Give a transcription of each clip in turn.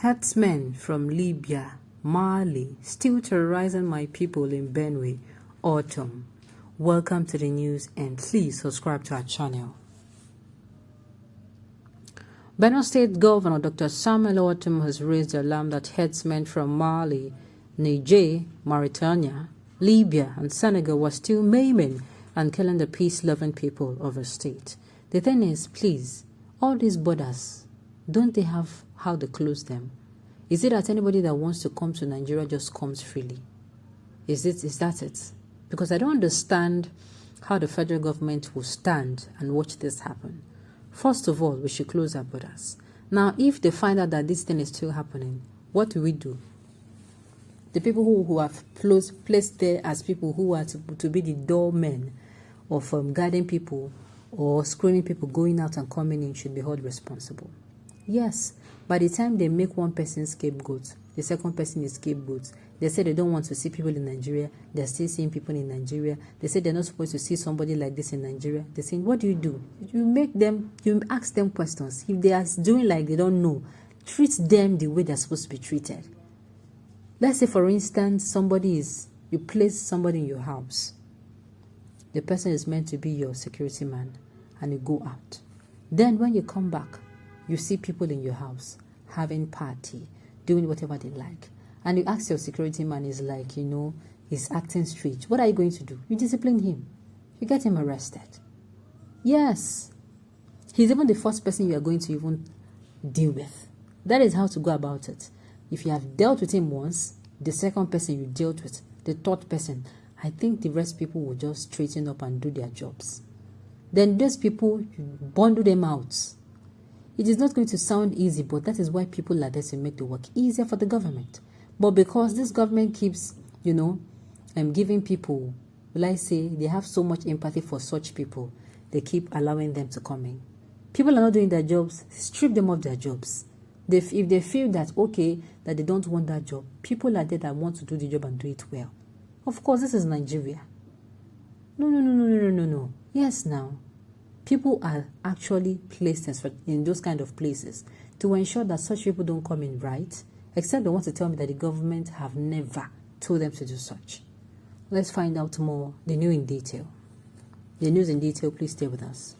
Herdsmen from Libia, Mali, still terrorizing my people in Benue, Ortom. Welcome to the news and please subscribe to our channel. Benue State Governor Dr. Samuel Ortom has raised the alarm that herdsmen from Mali, Niger, Mauritania, Libya and Senegal were still maiming and killing the peace-loving people of the state. The thing is, please, all these borders, don't they have how to close them? Is it that anybody that wants to come to Nigeria just comes freely? Is that it? Because I don't understand how the federal government will stand and watch this happen. First of all, we should close our borders. Now, if they find out that this thing is still happening, what do we do? The people who have placed there as people who are to be the doormen of guiding people or screening people going out and coming in should be held responsible. Yes, by the time they make one person scapegoat, the second person is scapegoat. They say they don't want to see people in Nigeria. They're still seeing people in Nigeria. They say they're not supposed to see somebody like this in Nigeria. They're saying, what do? You ask them questions. If they are doing like they don't know, treat them the way they're supposed to be treated. Let's say, for instance, you place somebody in your house. The person is meant to be your security man, and you go out. Then when you come back, you see people in your house having party, doing whatever they like. And you ask your security man, is like, he's acting strange. What are you going to do? You discipline him. You get him arrested. Yes. He's even the first person you are going to even deal with. That is how to go about it. If you have dealt with him once, the second person you dealt with, the third person, I think the rest people will just straighten up and do their jobs. Then those people, you bundle them out. It is not going to sound easy, but that is why people like this will make the work easier for the government. But because this government keeps, giving people, they have so much empathy for such people, they keep allowing them to come in. People are not doing their jobs, strip them of their jobs. If they feel that, that they don't want that job, people are there that want to do the job and do it well. Of course, this is Nigeria. No. Yes, now. People are actually placed in those kind of places to ensure that such people don't come in, right? Except they want to tell me that the government have never told them to do such. Let's find out more. The news in detail. Please stay with us.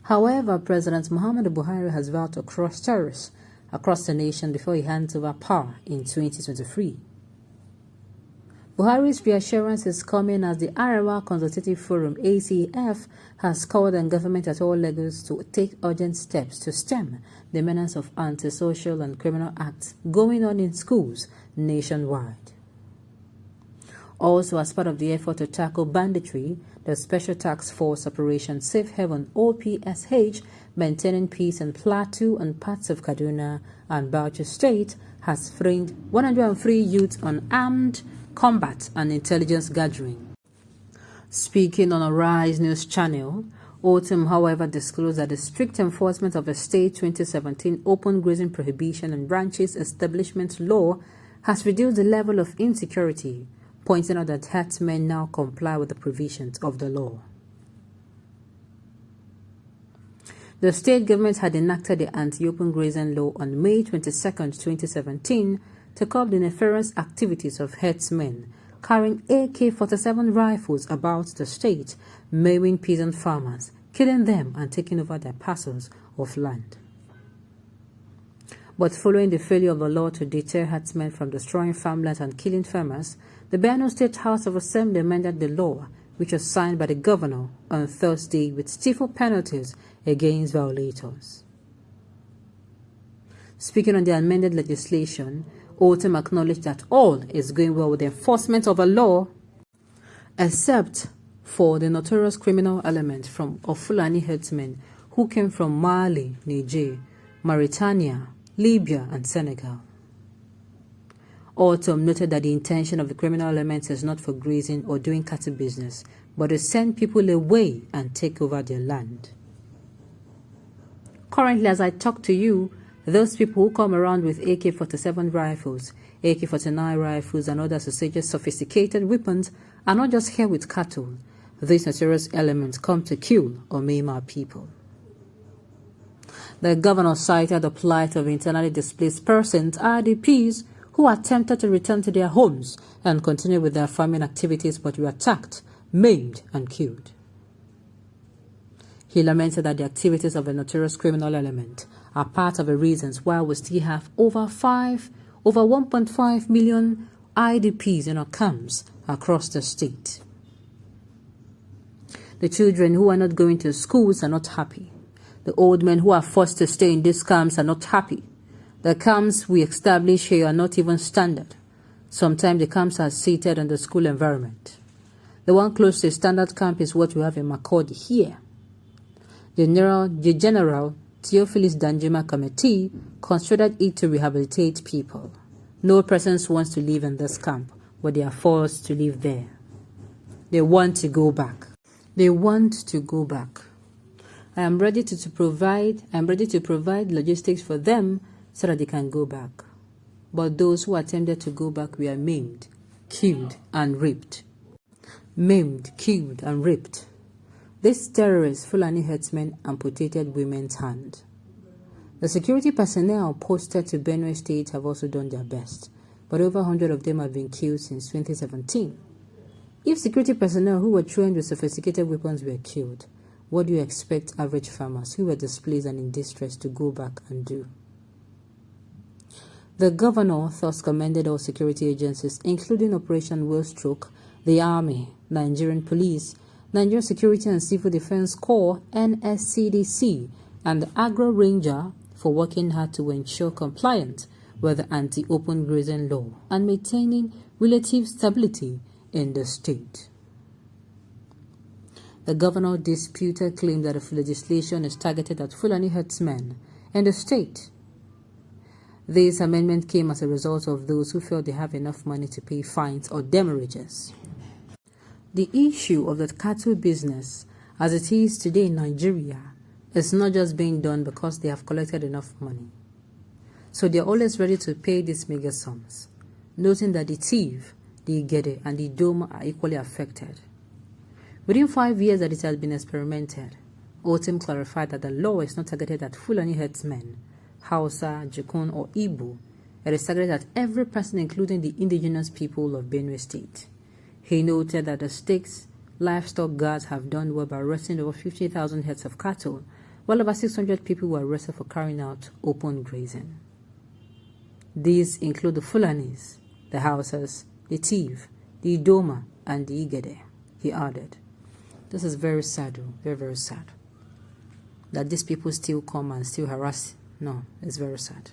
However, President Muhammadu Buhari has vowed to crush terrorists across the nation before he hands over power in 2023. Buhari's reassurance is coming as the Arewa Consultative Forum (ACF) has called on government at all levels to take urgent steps to stem the menace of antisocial and criminal acts going on in schools nationwide. Also, as part of the effort to tackle banditry, the Special Task Force Operation Safe Haven (OPSH), maintaining peace in Plateau and parts of Kaduna and Bauchi State, has framed 103 youths on armed combat and intelligence gathering. Speaking on a Rise News channel, Ortom, however, disclosed that the strict enforcement of the state 2017 open grazing prohibition and ranches establishment law has reduced the level of insecurity, pointing out that herdsmen now comply with the provisions of the law. The state government had enacted the anti-open grazing law on May 22, 2017, to curb the nefarious activities of herdsmen carrying AK-47 rifles about the state, maiming peasant farmers, killing them and taking over their parcels of land. But following the failure of the law to deter herdsmen from destroying farmlands and killing farmers, the Benue State House of Assembly amended the law, which was signed by the governor on Thursday with stiffer penalties against violators. Speaking on the amended legislation, Ortom acknowledged that all is going well with the enforcement of the law, except for the notorious criminal element of Fulani herdsmen who came from Mali, Niger, Mauritania, Libia, and Senegal. Ortom noted that the intention of the criminal elements is not for grazing or doing cattle business, but to send people away and take over their land. Currently, as I talk to you, those people who come around with AK-47 rifles, AK-49 rifles, and other sophisticated weapons are not just here with cattle. These notorious elements come to kill or maim our people. The governor cited the plight of internally displaced persons, IDPs, who attempted to return to their homes and continue with their farming activities but were attacked, maimed, and killed. He lamented that the activities of a notorious criminal element are part of the reasons why we still have over 1.5 million IDPs in our camps across the state. The children who are not going to schools are not happy. The old men who are forced to stay in these camps are not happy. The camps we establish here are not even standard. Sometimes the camps are seated in the school environment. The one close to a standard camp is what we have in Makurdi here. The General Theophilus Danjuma Committee considered it to rehabilitate people. No person wants to live in this camp, but they are forced to live there. They want to go back. They want to go back. I am ready to provide logistics for them so that they can go back. But those who attempted to go back were maimed, killed, and raped. Maimed, killed, and raped. This terrorist Fulani herdsmen amputated women's hand. The security personnel posted to Benue State have also done their best, but over 100 of them have been killed since 2017. If security personnel who were trained with sophisticated weapons were killed, what do you expect average farmers who were displaced and in distress to go back and do? The governor thus commended all security agencies, including Operation Willstroke, the Army, Nigerian Police, Nigerian Security and Civil Defense Corps, NSCDC, and the Agro Ranger for working hard to ensure compliance with the anti-open grazing law and maintaining relative stability in the state. The governor disputed claims that the legislation is targeted at Fulani herdsmen in the state. This amendment came as a result of those who felt they have enough money to pay fines or demurrages. The issue of the cattle business, as it is today in Nigeria, is not just being done because they have collected enough money. So they are always ready to pay these mega sums, noting that the thief, the Igede, and the Dome are equally affected. Within 5 years that it has been experimented, Ortom clarified that the law is not targeted at Fulani herdsmen, Hausa, Jukun, or Igbo. It is targeted at every person, including the indigenous people of Benue State. He noted that the state's livestock guards have done well by arresting over 50,000 heads of cattle, while over 600 people were arrested for carrying out open grazing. These include the Fulanis, the Hausas, the Tiv, the Idoma, and the Igede, he added. This is very sad, very, very sad. That these people still come and still harass. No, it's very sad.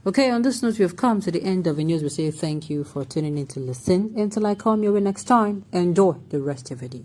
Okay, on this note, we have come to the end of the news. We say thank you for tuning in to listen. Until I come your way next time, enjoy the rest of the day.